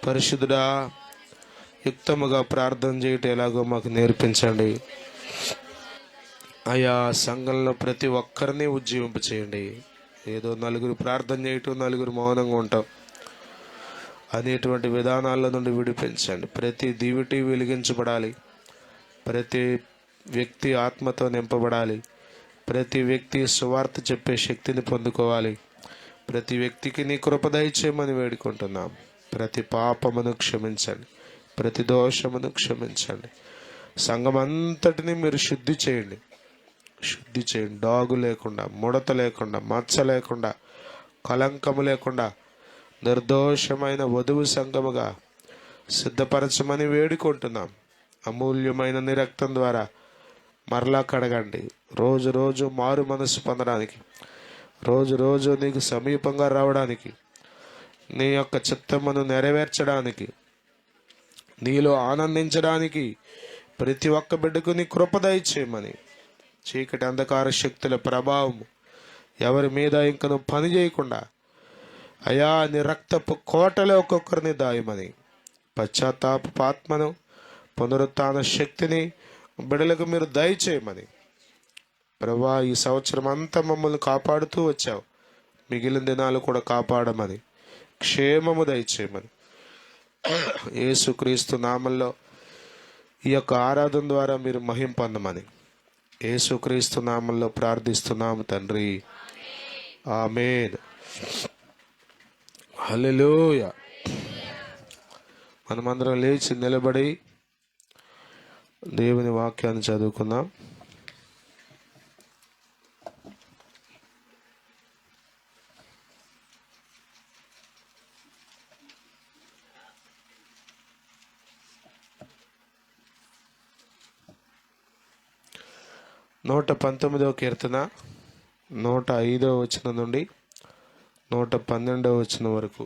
పరిశుద్ధుడా, యుక్తముగా ప్రార్థన చేయటం ఎలాగో మాకు నేర్పించండి అయా. సంఘంలో ప్రతి ఒక్కరిని ఉజ్జీవింప చేయండి. ఏదో నలుగురు ప్రార్థన చేయటం, నలుగురు మౌనంగా ఉంటాం అనేటువంటి విధానాల నుండి విడిపించండి. ప్రతి దివిటి వెలిగించబడాలి, ప్రతి వ్యక్తి ఆత్మతో నింపబడాలి, ప్రతి వ్యక్తి సువార్త చెప్పే శక్తిని పొందుకోవాలి. ప్రతి వ్యక్తికి నీ కృప దయచేయమని వేడుకుంటున్నాం. ప్రతి పాపమును క్షమించండి, ప్రతి దోషమును క్షమించండి. సంఘమంతటిని మీరు శుద్ధి చేయండి. డాగు లేకుండా, ముడత లేకుండా, మచ్చ లేకుండా, కలంకము లేకుండా నిర్దోషమైన వధువు సంఘముగా సిద్ధపరచమని వేడుకుంటున్నాం. అమూల్యమైన నీ రక్తం ద్వారా మరలా కడగండి. రోజు రోజు మారు మనసు పొందడానికి, రోజు రోజు నీకు సమీపంగా రావడానికి, నీ యొక్క చిత్తమును నెరవేర్చడానికి, నీలో ఆనందించడానికి ప్రతి ఒక్క బిడ్డకు నీ కృప దయచేయమని, చీకటి అంధకార శక్తుల ప్రభావం ఎవరి మీద ఇంకను పని చేయకుండా అయా నీ రక్తపు కోటలో ఒక్కొక్కరిని దాయమని, పశ్చాత్తాప ఆత్మను, పునరుత్థాన శక్తిని బిడ్డలకు మీరు దయచేయమని ప్రభా, ఈ సంవత్సరం అంతా మమ్మల్ని కాపాడుతూ వచ్చావు. మిగిలిన దినాలు కూడా కాపాడమని, క్షేమము దయచేయమని యేసుక్రీస్తు నామంలో ఈ యొక్క ఆరాధన ద్వారా మీరు మహిమ పొందమని యేసుక్రీస్తు నామంలో ప్రార్థిస్తున్నాము తండ్రి. ఆమేన్. హల్లెలూయా. మనమందరం లేచి నిలబడి దేవుని వాక్యాన్ని చదువుకుందాం. నూట 19వ కీర్తన 105వ వచనం నుండి 112వ వచనం వరకు.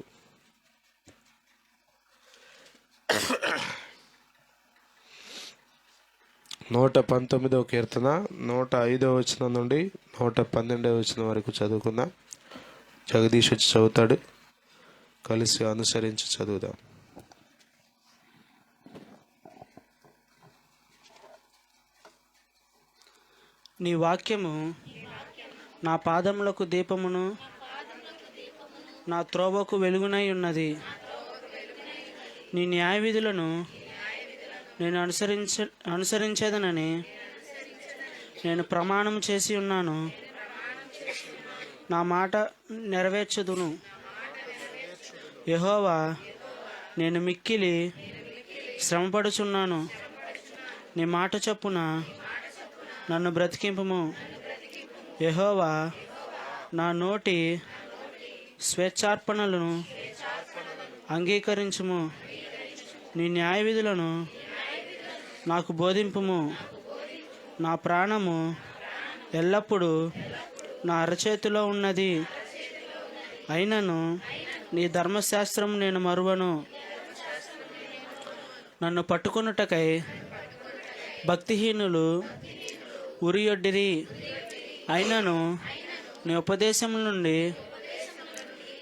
నూట 19వ కీర్తన 105వ వచనం నుండి 112వ వచనం వరకు చదువుకుందాం. జగదీష్ వచ్చి చదువుతాడు, కలిసి అనుసరించి చదువుదాం. నీ వాక్యము నా పాదములకు దీపమును, నా త్రోవకు వెలుగునై ఉన్నది. నీ న్యాయ విధులను నేను అనుసరించేదనని నేను ప్రమాణం చేసి ఉన్నాను. నా మాట నెరవేర్చుదును. యెహోవా, నేను మిక్కిలి శ్రమపడుచున్నాను. నీ మాట చొప్పున నన్ను బ్రతికింపుము. యెహోవా, నా నోటి స్వేచ్ఛార్పణలను అంగీకరించుము. నీ న్యాయ విధులను నాకు బోధింపుము. నా ప్రాణము ఎల్లప్పుడూ నా అరచేతిలో ఉన్నది. అయినను నీ ధర్మశాస్త్రం నేను మరువను. నన్ను పట్టుకొనుటకై భక్తిహీనులు ఉరియొడ్డిరి. అయినను నీ ఉపదేశం నుండి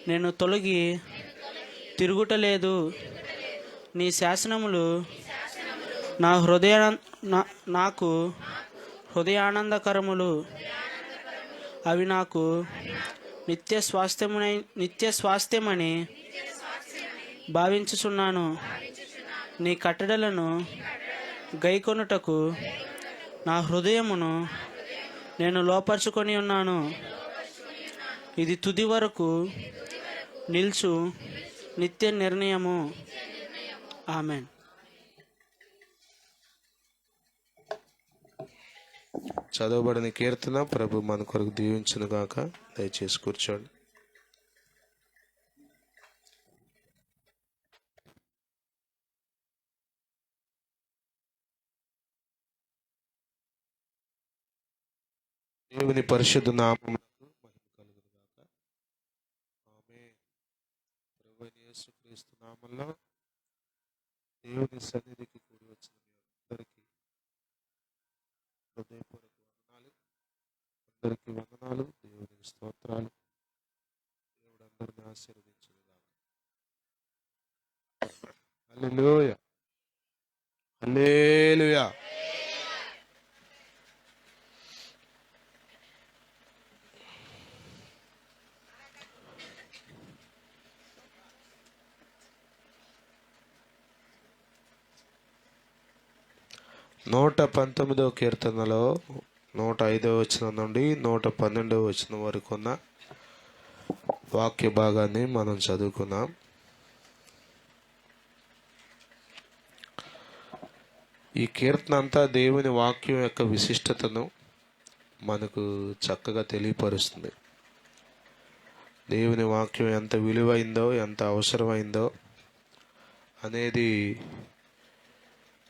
నేను తొలగి తిరుగుటలేదు. నీ శాసనములు నాకు హృదయానందకరములు. అవి నాకు నిత్య స్వాస్థ్యమని భావించుచున్నాను. నీ కట్టడలను గైకొనుటకు నా హృదయమును నేను లోపరుచుకొని ఉన్నాను. ఇది తుది వరకు నిల్చు నిత్య నిర్ణయము. ఆమెన్. చదవబడిన కీర్తన ప్రభు మన కొరకు దీవించును గాక. దయచేసి కూర్చోండి. దేవుని పరిశుద్ధ నామమునకు మహిమ కలుగును గాక. ఆమేన్. ప్రభువైన యేసుక్రీస్తు నామములో దేవుని సన్నిధికి కూడి వచ్చిన మీ అందరికీ హృదయపూర్వక వందనాలు. అందరికీ వందనాలు. దేవునికి స్తోత్రాలు. దేవుడు అందరిని ఆశీర్వదించును గాక. హల్లెలూయా, హల్లెలూయా. నూట 19వ కీర్తనలో 105వ వచనం నుండి 112వ వచనం వరకు ఉన్న వాక్య భాగాన్ని మనం చదువుకుందాం. ఈ కీర్తన అంతా దేవుని వాక్యం యొక్క విశిష్టతను మనకు చక్కగా తెలియపరుస్తుంది. దేవుని వాక్యం ఎంత విలువైందో, ఎంత అవసరమైందో అనేది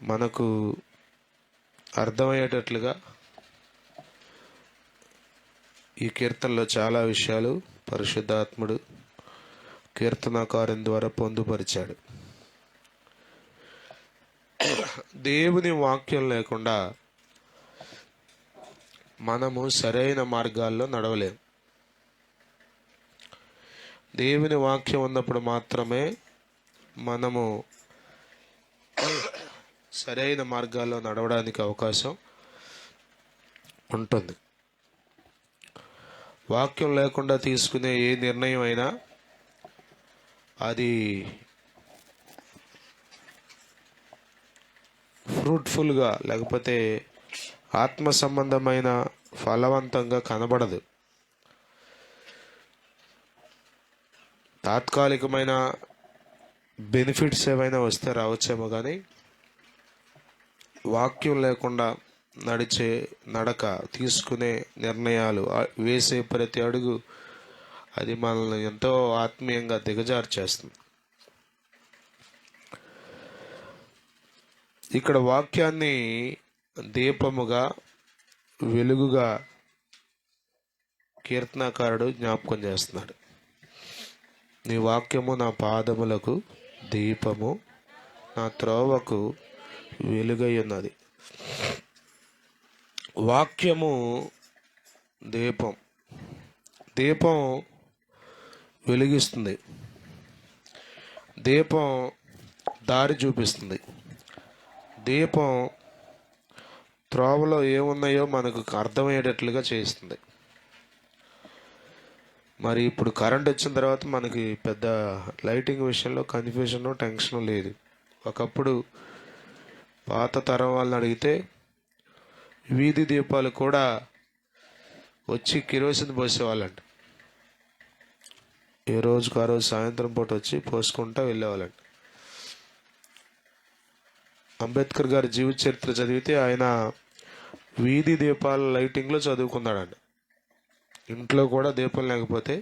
మనకు అర్థమయ్యేటట్లుగా ఈ కీర్తనలో చాలా విషయాలు పరిశుద్ధాత్ముడు కీర్తనాకారుని ద్వారా పొందుపరిచాడు. దేవుని వాక్యం లేకుండా మనము సరైన మార్గాల్లో నడవలేం. దేవుని వాక్యం ఉన్నప్పుడు మాత్రమే మనము సరైన మార్గాల్లో నడవడానికి అవకాశం ఉంటుంది. వాక్యం లేకుండా తీసుకునే ఏ నిర్ణయం అయినా అది ఫ్రూట్ఫుల్గా లేకపోతే ఆత్మ సంబంధమైన ఫలవంతంగా కనబడదు. తాత్కాలికమైన బెనిఫిట్స్ ఏమైనా వస్తే రావచ్చేమో, కానీ వాక్యం లేకుండా నడిచే నడక, తీసుకునే నిర్ణయాలు, వేసే ప్రతి అడుగు అది మనల్ని ఎంతో ఆత్మీయంగా దిగజార్చేస్తుంది. ఇక్కడ వాక్యాన్ని దీపముగా, వెలుగుగా కీర్తనాకారుడు జ్ఞాపకం చేస్తున్నాడు. నీ వాక్యము నా పాదములకు దీపము, నా త్రోవకు వెలుగై ఉన్నది. వాక్యము దీపం. దీపం వెలిగిస్తుంది. దీపం దారి చూపిస్తుంది. దీపం త్రోవలో ఏమున్నాయో మనకు అర్థమయ్యేటట్లుగా చేస్తుంది. మరి ఇప్పుడు కరెంట్ వచ్చిన తర్వాత మనకి పెద్ద లైటింగ్ విషయంలో కన్ఫ్యూజన్, టెన్షన్ లేదు. ఒకప్పుడు పాత తరం వాళ్ళని అడిగితే వీధి దీపాలు కూడా వచ్చి కిరోసిన్ పోసేవాళ్ళంట. ఏ రోజుకు ఆ రోజు సాయంత్రం పూట వచ్చి పోసుకుంటూ వెళ్ళేవాళ్ళంట. అంబేద్కర్ గారి జీవిత చరిత్ర చదివితే ఆయన వీధి దీపాల లైటింగ్లో చదువుకున్నాడంట. ఇంట్లో కూడా దీపం లేకపోతే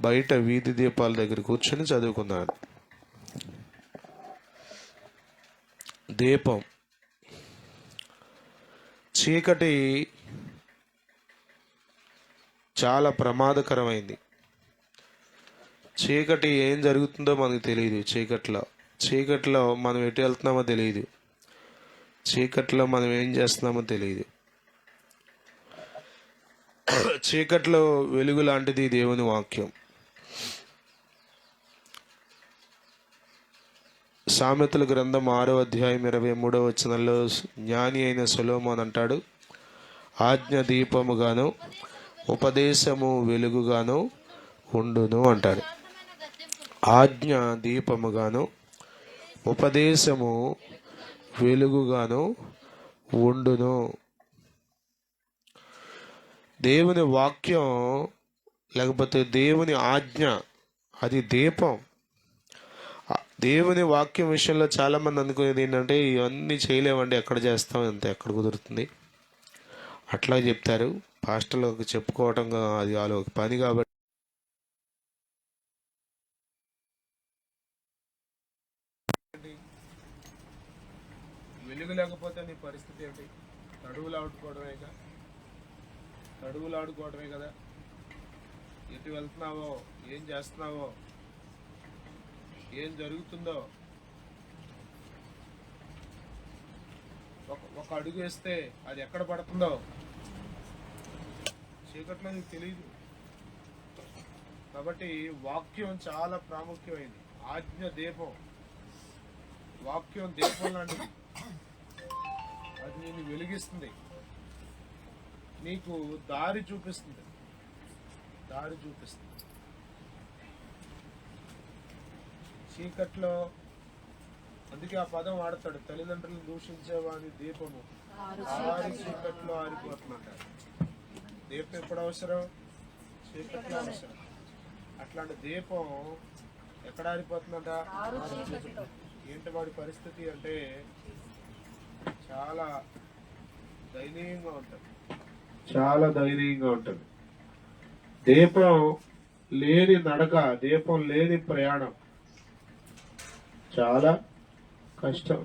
బయట వీధి దీపాల దగ్గర కూర్చొని చదువుకున్నాడు. దీపం. చీకటి చాలా ప్రమాదకరమైంది. చీకటి ఏం జరుగుతుందో మనకు తెలియదు. చీకట్లో మనం ఎటు వెళ్తున్నామో తెలియదు. చీకట్లో మనం ఏం చేస్తున్నామో తెలియదు. చీకట్లో వెలుగు లాంటిది దేవుని వాక్యం. సామెతల గ్రంథం 6వ అధ్యాయం 23వ వచనంలో జ్ఞాని అయిన సొలొమోను అంటాడు, ఆజ్ఞ దీపముగాను ఉపదేశము వెలుగుగాను ఉండును అంటాడు. ఆజ్ఞ దీపముగాను ఉపదేశము వెలుగుగాను ఉండును. దేవుని వాక్యం లేకపోతే దేవుని ఆజ్ఞ అది దీపం. దేవుని వాక్యం విషయంలో చాలామంది అనుకునేది ఏంటంటే, ఇవన్నీ చేయలేమండి, ఎక్కడ చేస్తాం, ఎంత ఎక్కడ కుదురుతుంది అట్లా చెప్తారు. పాస్టర్లకు చెప్పుకోవటం అది వాళ్ళ ఒక పని. కాబట్టి వెలుగు లేకపోతే నీ పరిస్థితి ఏంటి? తడువులాడుకోవడమే కదా. ఎటు వెళ్తున్నావో, ఏం చేస్తున్నావో, ఏం జరుగుతుందో, ఒక అడుగు వేస్తే అది ఎక్కడ పడుతుందో చీకట్లో నీకు తెలియదు. కాబట్టి వాక్యం చాలా ప్రాముఖ్యమైనది. ఆజ్ఞ దీపం. వాక్యం దీపం లాంటిది. అది నేను వెలిగిస్తుంది, నీకు దారి చూపిస్తుంది. చీకట్లో, అందుకే ఆ పదం వాడతాడు, తల్లిదండ్రులను దూషించేవాని దీపము ఆరి చీకట్లో ఆరిపోతుందంటారు. దీపం ఎప్పుడు అవసరం? చీకట్లో అవసరం. అట్లాంటి దీపం ఎక్కడ ఆరిపోతుందంట? ఏంటి వాడి పరిస్థితి అంటే చాలా దయనీయంగా ఉంటుంది. దీపం లేని నడక, దీపం లేని ప్రయాణం చాలా కష్టం.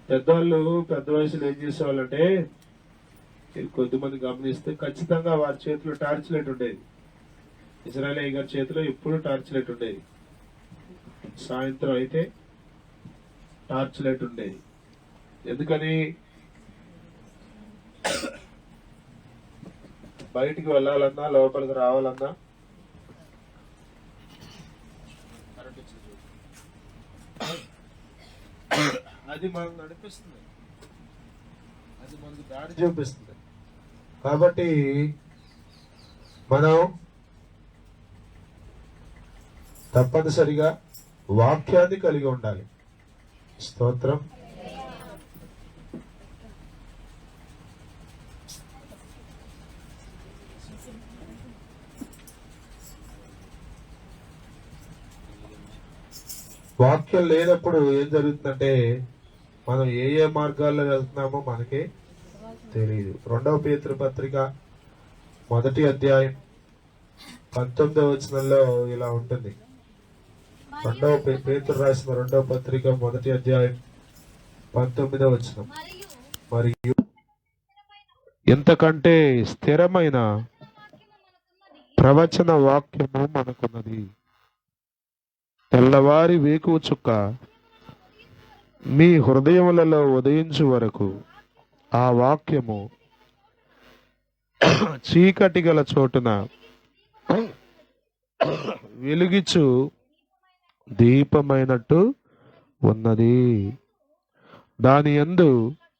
పెద్దవాళ్ళు పెద్ద వయసులో ఏం చేసేవాళ్ళంటే, కొద్దిమంది గమనిస్తే ఖచ్చితంగా వారి చేతిలో టార్చ్ లైట్ ఉండేది. ఇజ్రాయలయ్య గారి చేతిలో ఎప్పుడు టార్చ్ లైట్ ఉండేది. సాయంత్రం అయితే టార్చ్ లైట్ ఉండేది. ఎందుకని? బయటికి వెళ్ళాలన్నా, లోపలికి రావాలన్నా అది మనకు నడిపిస్తుంది, అది మనకు దారి చూపిస్తుంది. కాబట్టి మనం తప్పనిసరిగా వాక్యాన్ని కలిగి ఉండాలి. స్తోత్రం. వాక్యం లేనప్పుడు ఏం జరుగుతుందంటే, మనం ఏ మార్గాల్లో వెళ్తున్నామో మనకే తెలియదు. 2వ పేతురు పత్రిక 1వ అధ్యాయం 19వ వచనంలో ఇలా ఉంటుంది. పేతురు రాసిన 2వ పత్రిక 1వ అధ్యాయం 19వ వచనం. మరియు ఎంతకంటే స్థిరమైన ప్రవచన వాక్యము మనకున్నది. తెల్లవారి వేకువ చుక్క మీ హృదయములలో ఉదయించు వరకు ఆ వాక్యము చీకటి గల చోటున వెలుగిచు దీపమైనట్టు ఉన్నది. దాని యందు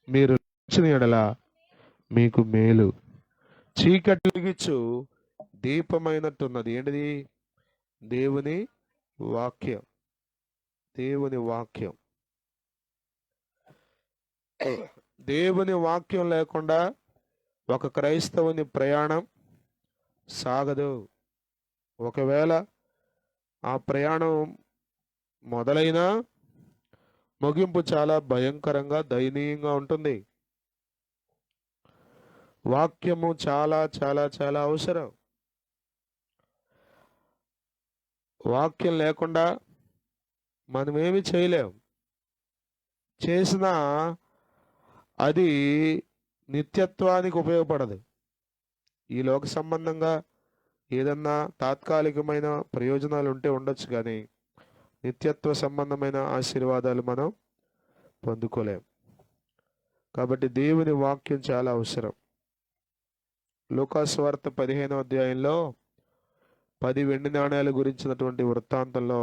మీరు నడిచిన యెడల మీకు మేలు. చీకటి వెలుగిచు దీపమైనట్టున్నది. ఏంటిది? దేవుని వాక్యం. దేవుని వాక్యం లేకుండా ఒక క్రైస్తవుని ప్రయాణం సాగదు. ఒకవేళ ఆ ప్రయాణం మొదలైనా ముగింపు చాలా భయంకరంగా, దయనీయంగా ఉంటుంది. వాక్యము చాలా చాలా చాలా అవసరం. వాక్యం లేకుండా మనమేమి చేయలేం. చేసినా అది నిత్యత్వానికి ఉపయోగపడదు. ఈ లోక సంబంధంగా ఏదన్నా తాత్కాలికమైన ప్రయోజనాలు ఉంటే ఉండొచ్చు, కానీ నిత్యత్వ సంబంధమైన ఆశీర్వాదాలు మనం పొందుకోలేం. కాబట్టి దేవుని వాక్యం చాలా అవసరం. లూకాసు వార్త 15వ అధ్యాయంలో 10 వెండి నాణ్యాల గురించినటువంటి వృత్తాంతంలో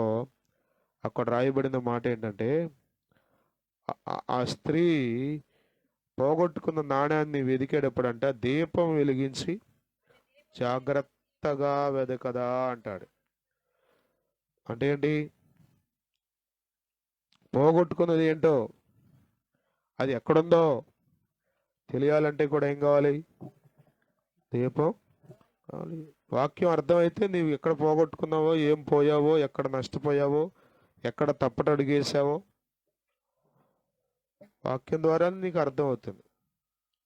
అక్కడ రాయబడిన మాట ఏంటంటే, ఆ స్త్రీ పోగొట్టుకున్న నాణ్యాన్ని వెదికేటప్పుడంట దీపం వెలిగించి జాగ్రత్తగా వెదకదా అంటాడు. అంటే ఏంటి? పోగొట్టుకున్నది ఏంటో, అది ఎక్కడుందో తెలియాలంటే కూడా ఏం కావాలి? దీపం కావాలి. వాక్యం అర్థమైతే నీవు ఎక్కడ పోగొట్టుకున్నావో, ఏం పోయావో, ఎక్కడ నష్టపోయావో, ఎక్కడ తప్పటడుగేసావో వాక్యం ద్వారా నీకు అర్థమవుతుంది.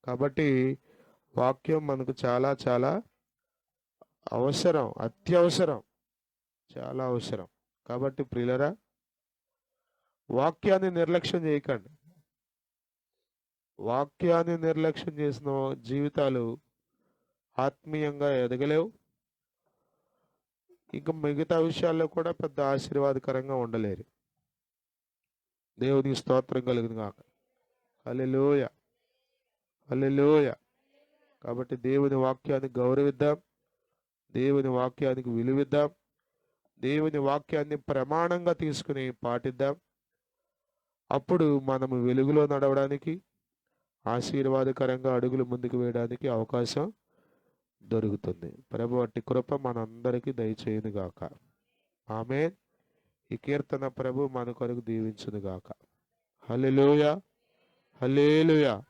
కాబట్టి వాక్యం మనకు చాలా చాలా అవసరం, అత్యవసరం, చాలా అవసరం. కాబట్టి ప్రియులరా, వాక్యాన్ని నిర్లక్ష్యం చేయకండి. వాక్యాన్ని నిర్లక్ష్యం చేసిన జీవితాలు ఆత్మీయంగా ఎదగలేవు. ఇంకా మిగతా విషయాల్లో కూడా పెద్ద ఆశీర్వాదకరంగా ఉండలేరు. దేవునికి స్తోత్రం కలుగును గాక. హల్లెలూయా, హల్లెలూయా. కాబట్టి దేవుని వాక్యాన్ని గౌరవిద్దాం, దేవుని వాక్యానికి విలువిద్దాం, దేవుని వాక్యాన్ని ప్రమాణంగా తీసుకుని పాటిద్దాం. అప్పుడు మనము వెలుగులో నడవడానికి, ఆశీర్వాదకరంగా అడుగులు ముందుకు వేయడానికి అవకాశం దొరుకుతుంది. ప్రభు అట్టి కృప మనందరికీ దయచేయును గాక. ఆమేన్. ఈ కీర్తన ప్రభు మన కొరకు దీవించును గాక. హల్లెలూయా, హల్లెలూయా.